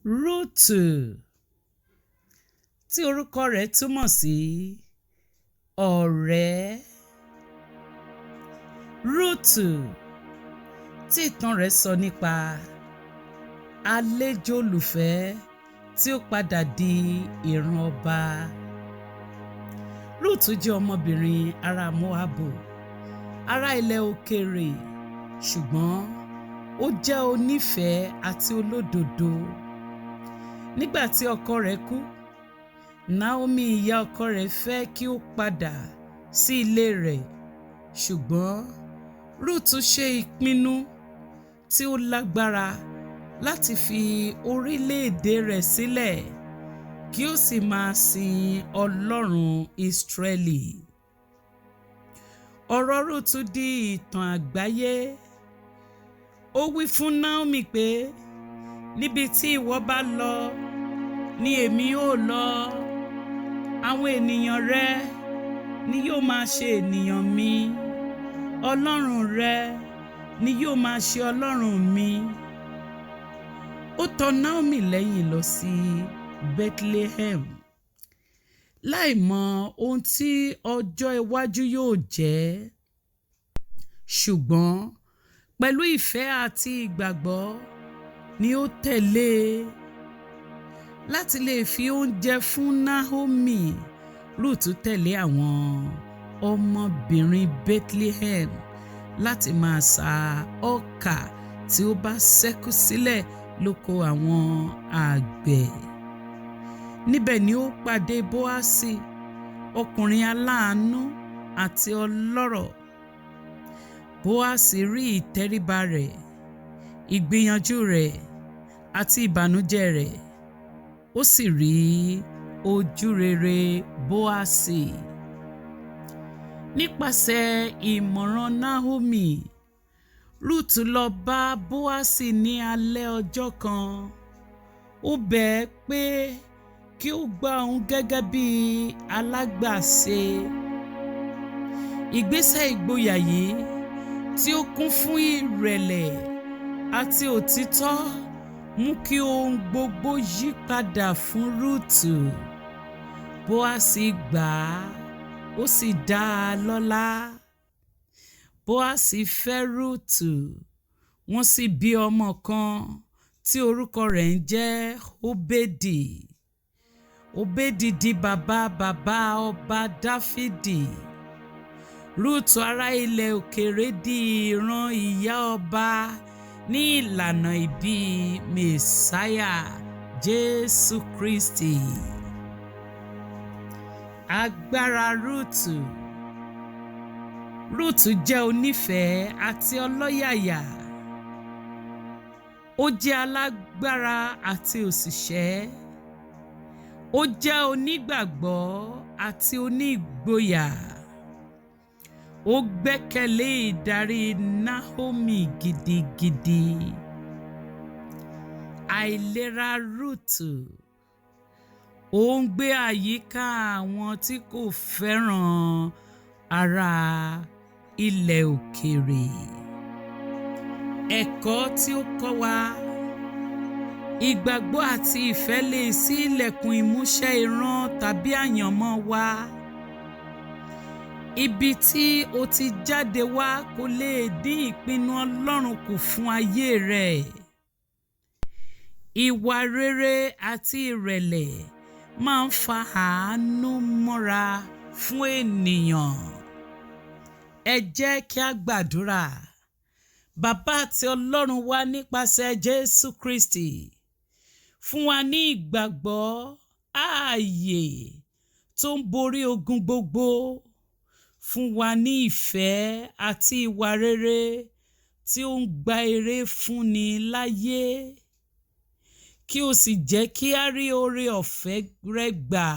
Rutu tí orúkọ rẹ̀ túmọ̀ sí ọ̀rẹ́. Rutu tí ìtàn rẹ̀ sọ nípa àlejò olùfẹ́ tí ó padà di ìran ọba. Rutu jẹ́ ọmọbìnrin ará Moabu, ará ilẹ̀ òkèèrè, ṣùgbọ́n ó jẹ́ onífẹ̀ẹ́ àti olódodo. Nígbà tí ọkọ rẹ̀ kú, Naomi ìyá ọkọ rẹ̀ fẹ́ kí ó padà sí ilé rẹ̀, ṣùgbọ́n Rutu ṣe ìpinnu tí ó lágbára láti fi orílẹ̀-èdè rẹ̀ sílẹ̀ kí ó sì máa sin Ọlọ́run Ísírẹ́lì. Ọ̀rọ̀ Rutu di ìtàn àgbáyé. Ó wí fún Naomi pé, níbi tí ìwọ bá lọ ni èmi ó lọ. Àwọn ènìyàn rẹ ni yóò máa ṣe ènìyàn mi. Ọlọ́run rẹ ni yóò máa ṣe Ọlọ́run mi. Ó tọ̀ Naomi lẹ́yìn lọ sí Bethlehem, láì mọ ohun tí ọjọ́ iwájú yóò jẹ́. Ṣùgbọ́n pẹ̀lú ìfẹ́ àti ìgbàgbọ́ ni ó tẹ̀lé láti lè fi oúnjẹ fún Naomi. Rutu tẹ̀lé àwọn ọmọbìnrin Bethlehem láti máa sa ọkà tí ó bá ṣẹ́kù sílẹ̀ lóko àwọn àgbẹ̀. Níbẹ̀ ni ó pàdé Bóásì, ọkùnrin aláàánú àti ọlọ́rọ̀. Bóásì rí ìtẹríba rẹ̀, ìgbìyànjú rẹ̀ àti ìbànújẹ́ rẹ̀, ó sì rí ojú rere Bóásì. Nípasẹ̀ ìmọ̀ràn Naomi, Rutu lọ bá Bóásì ní alẹ́ ọjọ́ kan. Ó bẹ̀ ẹ́ pé kí ó gba òun gẹ́gẹ́ bí alágbàṣe. Ìgbésẹ̀ ìgboyà yìí tí ó kún fún ìrẹ̀lẹ̀ àti òtítọ́ mú kí ohun gbogbo yí padà fún Rutu. Bóásì gbà á, ó sì dá a lọ́lá. Bóásì fẹ́ Rutu, wọ́n sì bí ọmọ kan tí orúkọ rẹ̀ ń jẹ́ Obedi. Obedi di bàbá ọba Dáfídì. Rutu ará ilẹ̀ òkèèrè di ìran ìyá ọba ní ìlànà ìbí Mèsáyà Jésù Kristi. Agbára Rutu. Rutu jẹ́ onífẹ̀ẹ́ àti ọlọ́yàyà. Ó jẹ́ alágbára àti òṣìṣẹ́. Ó jẹ́ onígbàgbọ́ àti onígboyà. Ó gbẹ́kẹ̀lé ìdarí Naomi gidigidi. Àìlera Rutu. Ó ń gbé àyíká àwọn tí kò fẹ́ràn ará ilẹ̀ òkèèrè. Ẹ̀kọ́ tí ó kọ́ wa: ìgbàgbọ́ àti ìfẹ́ lè ṣí ilẹ̀kùn ìmúṣẹ ìran tàbí àyànmọ́ wa. Ibi tí o ti jáde wá kò lè dín ìpinnu Ọlọ́run kù fún ayé rẹ̀. Ìwà rere àti ìrẹ̀lẹ̀ máa ń fa àánú mọ́ra fún ènìyàn. Ẹ jẹ́ kí a gbàdúrà. Bàbá àti Ọlọ́run wa, nípasẹ̀ Jésù Kristi, fún wa ní ìgbàgbọ́ ààyè tó ń borí ogun gbogbo. Fún wa ní ìfẹ́ àti ìwà rere tí ó ń gba èrè fúnni láyé. Kí o sì jẹ́ kí a rí oore-ọ̀fẹ́ rẹ gbà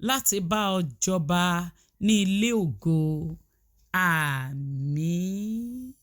láti bá ọ jọba ní ilé ògo. Àmín.